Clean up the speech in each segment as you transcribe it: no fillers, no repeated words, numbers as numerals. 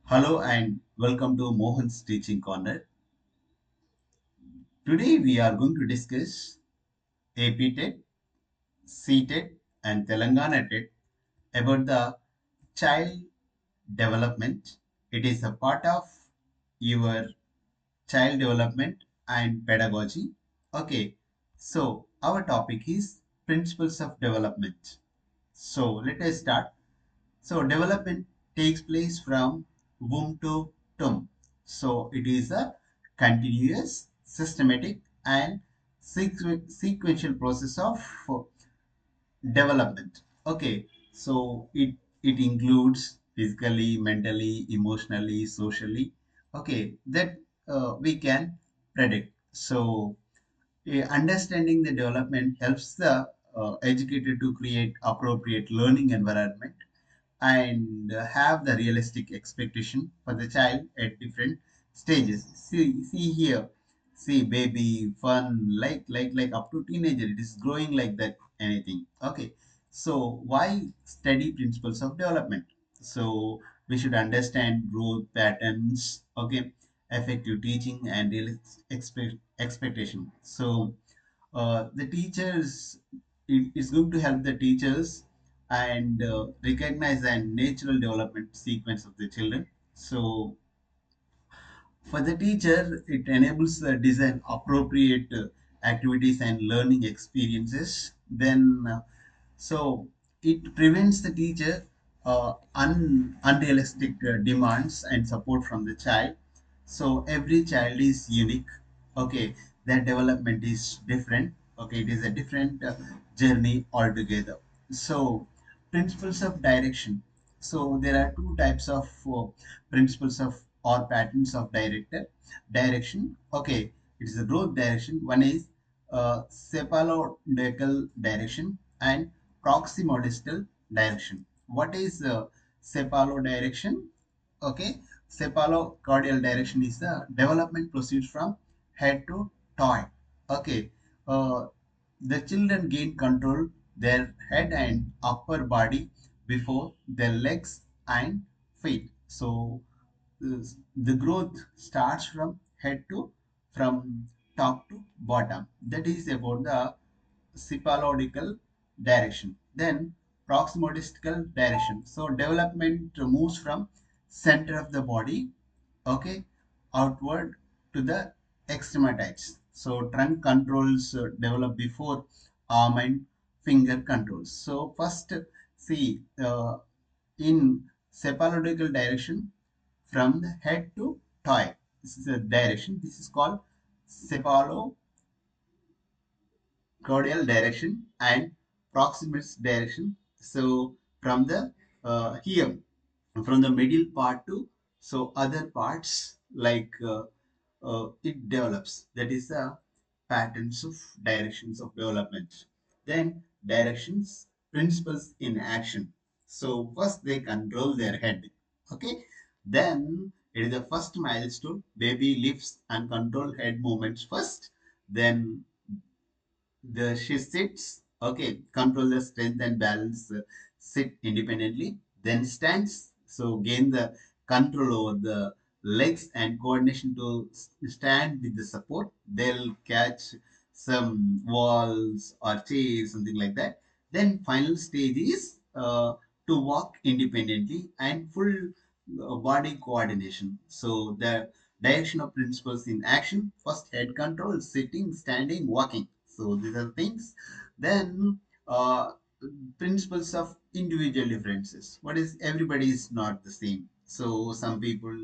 Hello and welcome to Mohan's Teaching Corner. Today we are going to discuss APTET, CTET and Telangana TET about the child development. It is a part of your child development and pedagogy. Okay, so our topic is principles of development. So let us start. So development takes place from womb to tomb. So it is a continuous, systematic, and sequential process of development. Okay, so it includes physically, mentally, emotionally, socially. Okay, that we can predict. So understanding the development helps the educator to create appropriate learning environment and have the realistic expectation for the child at different stages. See here, see baby, fun, like up to teenager, it is growing like that. Anything. Okay. So why study principles of development? So we should understand growth patterns. Okay, effective teaching and expectation. So the teachers it is going to help the teachers and recognize the natural development sequence of the children. So for the teacher, it enables the design appropriate activities and learning experiences. Then, so it prevents the teacher unrealistic demands and support from the child. So every child is unique. Okay, their development is different. Okay, it is a different journey altogether. So principles of direction. So there are two types of principles of or patterns of direction. Okay, it is a growth direction. One is cephalocaudal direction and proximodistal direction. What is cephalo direction? Okay, cephalocaudal direction is the development proceeds from head to toe. Okay, uh, the children gain control their head and upper body before their legs and feet. So the growth starts from head to from top to bottom. That is about the cephalocaudal direction. Then proximodistal direction. So development moves from center of the body, okay, outward to the extremities. So trunk controls develop before arm and finger controls. So first see in cephalocaudal direction from the head to toe. This is a direction. This is called cephalocaudal direction and proximus direction. So from the here from the middle part to so other parts like it develops. That is the patterns of directions of development. Then directions, principles in action. So first they control their head. Okay. Then it is the first milestone. Baby lifts and control head movements first. Then the she sits, okay, control the strength and balance, sit independently, then stands, so gain the control over the legs and coordination to stand with the support. They'll catch some walls or chairs, something like that. Then final stage is to walk independently and full body coordination. So the direction of principles in action: first head control, sitting, standing, walking. So these are things. Then principles of individual differences. What is everybody is not the same. So some people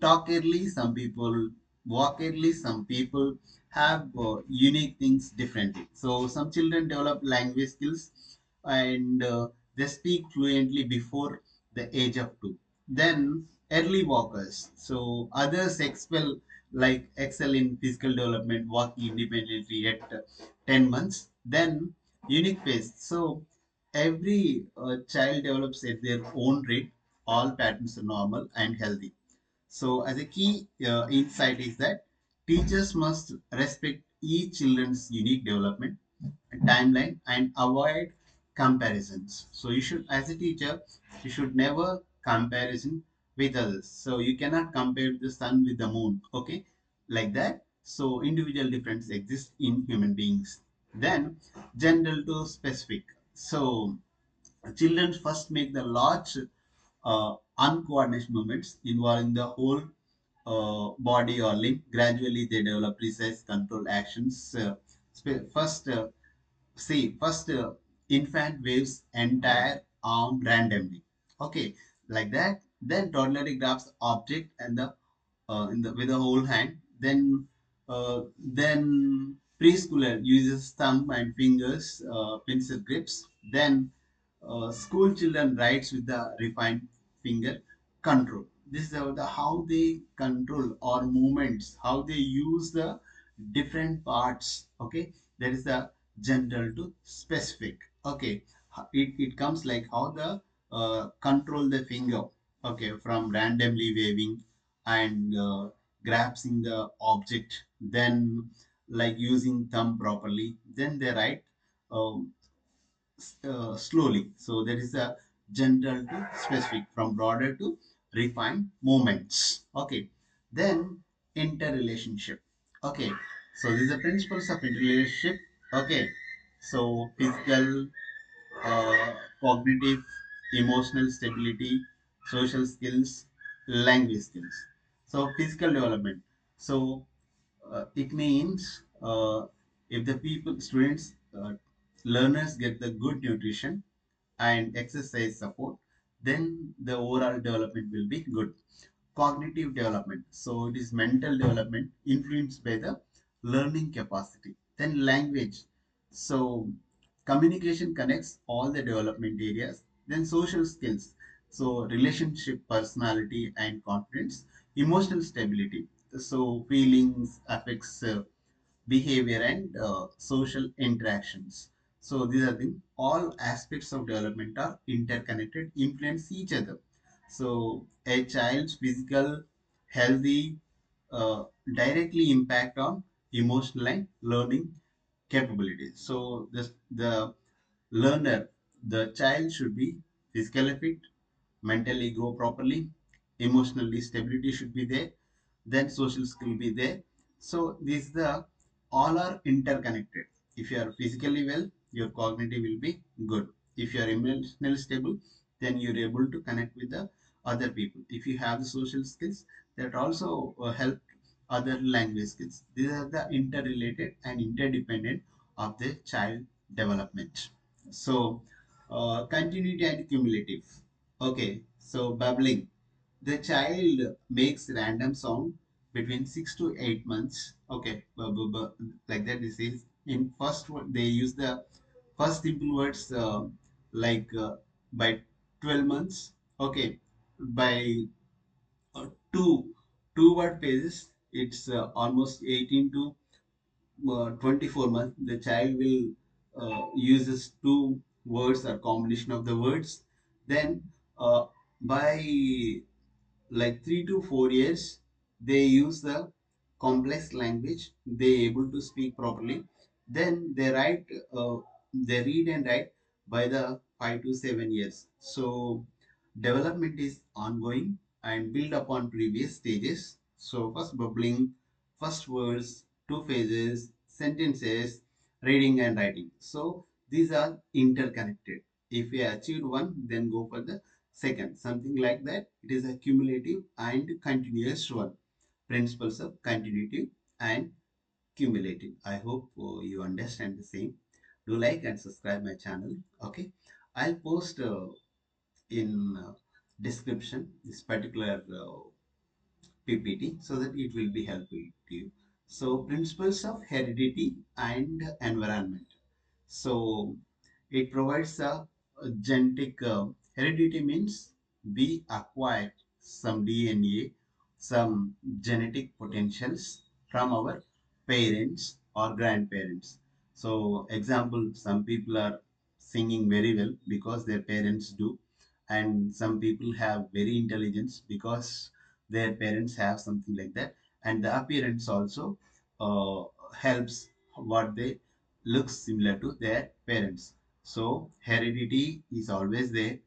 talk early, some people walk early, some people have unique things differently. So some children develop language skills and they speak fluently before the age of 2. Then early walkers. So others excel in physical development, walking independently at 10 months. Then unique pace. So every child develops at their own rate. All patterns are normal and healthy. So, as a key insight is that teachers must respect each children's unique development timeline and avoid comparisons. So, you should, as a teacher, you should never comparison. with others. So you cannot compare the sun with the moon. Okay, like that. So individual difference exists in human beings. Then general to specific. So children first make the large uncoordinated movements involving the whole body or limb. Gradually, they develop precise control actions. First, first infant waves entire arm randomly. Okay, like that. Then toddler grabs object and the in the with the whole hand. Then preschooler uses thumb and fingers pencil grips. Then school children writes with the refined finger control. This is how they control or movements, how they use the different parts. Okay, that is the general to specific. Okay, it comes like how the control the finger. Okay, from randomly waving and grasping the object, then like using thumb properly, then they write um, slowly. So there is a general to specific, from broader to refined movements. Okay, then interrelationship. Okay, so these are principles of interrelationship. Okay, so physical, cognitive, emotional stability, social skills, language skills. So physical development. So it means if the people, students, learners get the good nutrition and exercise support, then the overall development will be good. Cognitive development. So it is mental development influenced by the learning capacity. Then language. So communication connects all the development areas. Then social skills. So relationship, personality, and confidence. Emotional stability. So feelings, affects, behavior, and social interactions. So these are the all aspects of development are interconnected, influence each other. So a child's physical healthy directly impact on emotional and learning capabilities. So the learner, the child should be physically fit, mentally grow properly, emotionally stability should be there, then social skill be there. So these the all are interconnected. If you are physically well, your cognitive will be good. If you are emotionally stable, then you're able to connect with the other people. If you have the social skills, that also help other language skills. These are the interrelated and interdependent of the child development. So continuity and cumulative. Okay, so babbling. The child makes random sound between 6 to 8 months. Okay, like that. This is in first word they use the first simple words like by 12 months. Okay, by two word phases, it's almost 18 to 24 months. The child will uses two words or combination of the words. Then by like 3 to 4 years, they use the complex language, they able to speak properly. Then they write, they read and write by the 5 to 7 years. So development is ongoing and build upon previous stages. So first bubbling, first words, two phases, sentences, reading and writing. So these are interconnected. If we achieved one, then go for the second. Something like that. It is a cumulative and continuous one. Principles of continuity and cumulative. I hope you understand the same. Do like and subscribe my channel. Okay. I'll post in description this particular PPT so that it will be helpful to you. So principles of heredity and environment. So it provides a genetic heredity means we acquire some DNA, some genetic potentials from our parents or grandparents. So example, some people are singing very well because their parents do, and some people have very intelligence because their parents have something like that, and the appearance also uh, helps what they look similar to their parents. So heredity is always there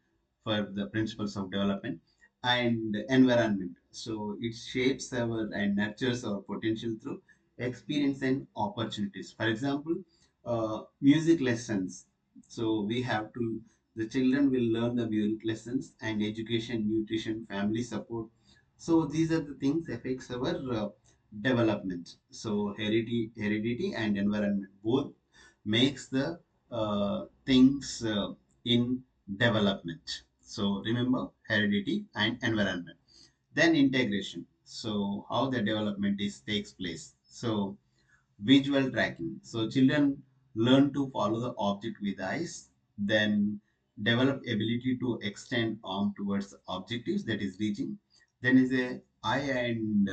for the principles of development. and environment. So it shapes our and nurtures our potential through experience and opportunities. For example, music lessons. So we have to, the children will learn the music lessons and education, nutrition, family support. So these are the things affects our development. So heredity and environment both makes the things in development. So remember heredity and environment. Then integration. So how the development is takes place. So visual tracking. So children learn to follow the object with eyes, then develop ability to extend arm towards objectives that is reaching. Then is a eye and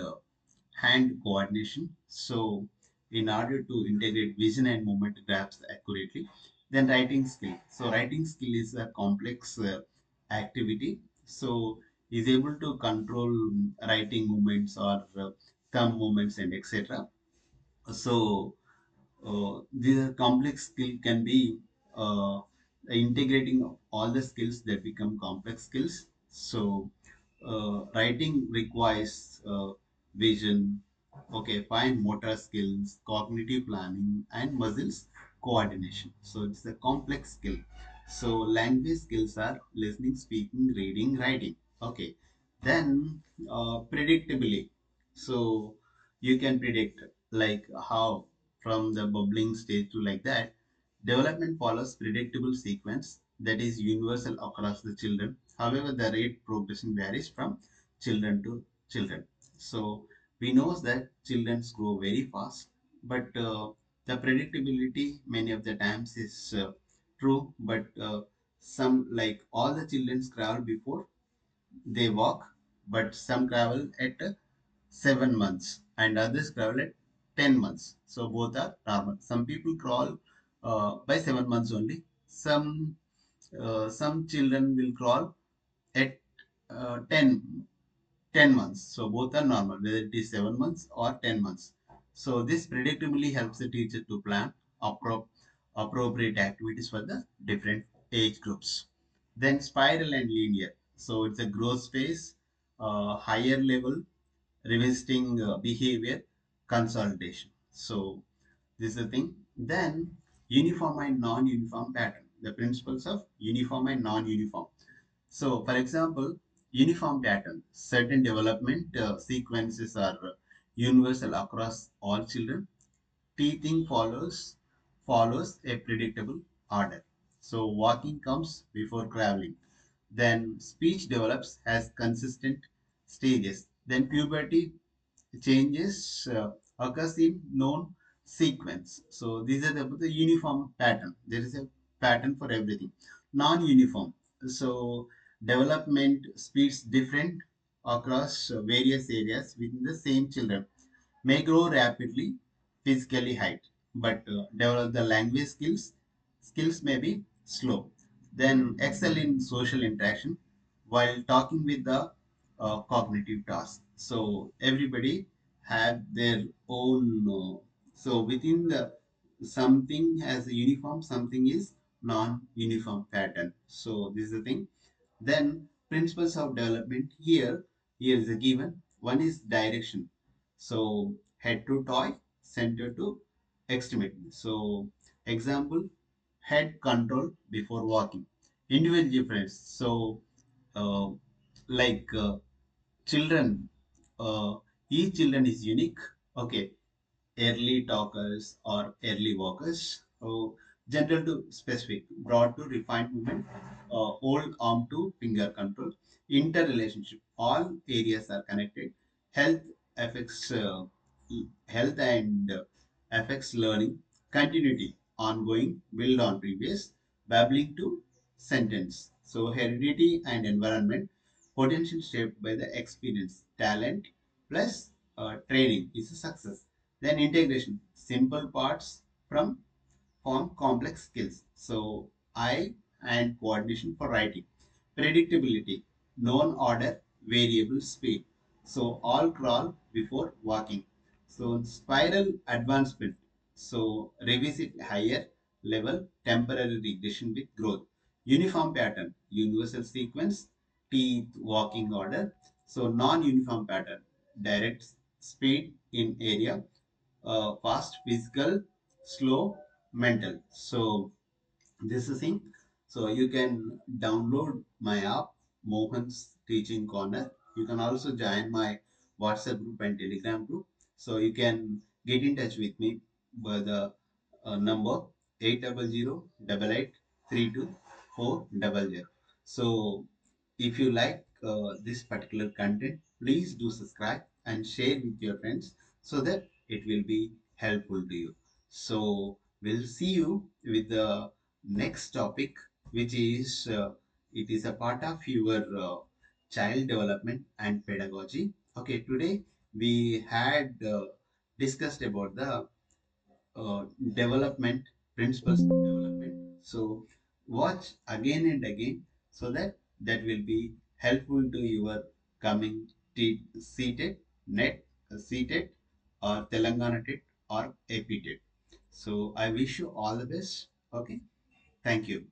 hand coordination. So in order to integrate vision and movement graphs accurately. Then writing skill. So writing skill is a complex activity. So is able to control writing movements or thumb movements and etc. So this complex skill can be integrating of all the skills that become complex skills. So writing requires vision, okay, fine motor skills, cognitive planning, and muscles coordination. So it's a complex skill. So language skills are listening, speaking, reading, writing. Okay, then predictably. So you can predict like how from the bubbling stage to like that. Development follows predictable sequence that is universal across the children. However, the rate progression varies from children to children. So we know that children grow very fast, but the predictability many of the times is true. But some like all the children travel before they walk, but some travel at 7 months and others travel at 10 months. So both are normal. Some people crawl by 7 months only. Some children will crawl at 10 months. So both are normal, whether it is 7 months or 10 months. So this predictably helps the teacher to plan appro- appropriate activities for the different age groups. Then spiral and linear. So it's a growth phase, higher level, revisiting behavior, consolidation. So this is the thing. Then uniform and non-uniform pattern. The principles of uniform and non-uniform. So, for example, uniform pattern, certain development sequences are universal across all children. Teething follows a predictable order. So, walking comes before traveling. Then speech develops as consistent stages. Then puberty changes occurs in known sequence. So these are the uniform pattern. There is a pattern for everything. Non-uniform. So development speeds different across various areas within the same children. May grow rapidly, physically height, but develop the language skills may be slow. Then excel in social interaction while talking with the cognitive task. So everybody have their own. So within the something has a uniform, something is non-uniform pattern. So this is the thing. Then principles of development here is a given. One is direction. So head to toy, center to extremity. So example, head control before walking. Individual difference. So uh, like children, uh, each children is unique. Okay, early talkers or early walkers. So general to specific, broad to refined movement, old arm to finger control, interrelationship. All areas are connected. Health affects health and affects learning. Continuity, ongoing, build on previous, babbling to sentence. So heredity and environment, potential shaped by the experience, talent plus training is a success. Then integration, simple parts from form complex skills. So eye and coordination for writing. Predictability, known order, variable speed. So all crawl before walking. So spiral advancement. So revisit higher level temporary regression with growth. Uniform pattern, universal sequence, teeth walking order. So non-uniform pattern, direct speed in area, fast physical, slow mental. So this is thing. So you can download my app, Mohan's Teaching Corner. You can also join my WhatsApp group and Telegram group. So you can get in touch with me by the number 800 88 32 400. So if you like this particular content, please do subscribe and share with your friends so that it will be helpful to you. So we'll see you with the next topic, which is it is a part of your child development and pedagogy. Okay, today we had discussed about the development principles of development. So watch again and again so that that will be helpful to your coming CTET, NET, CTET, or Telangana TET, or AP TET. So I wish you all the best. Okay, thank you.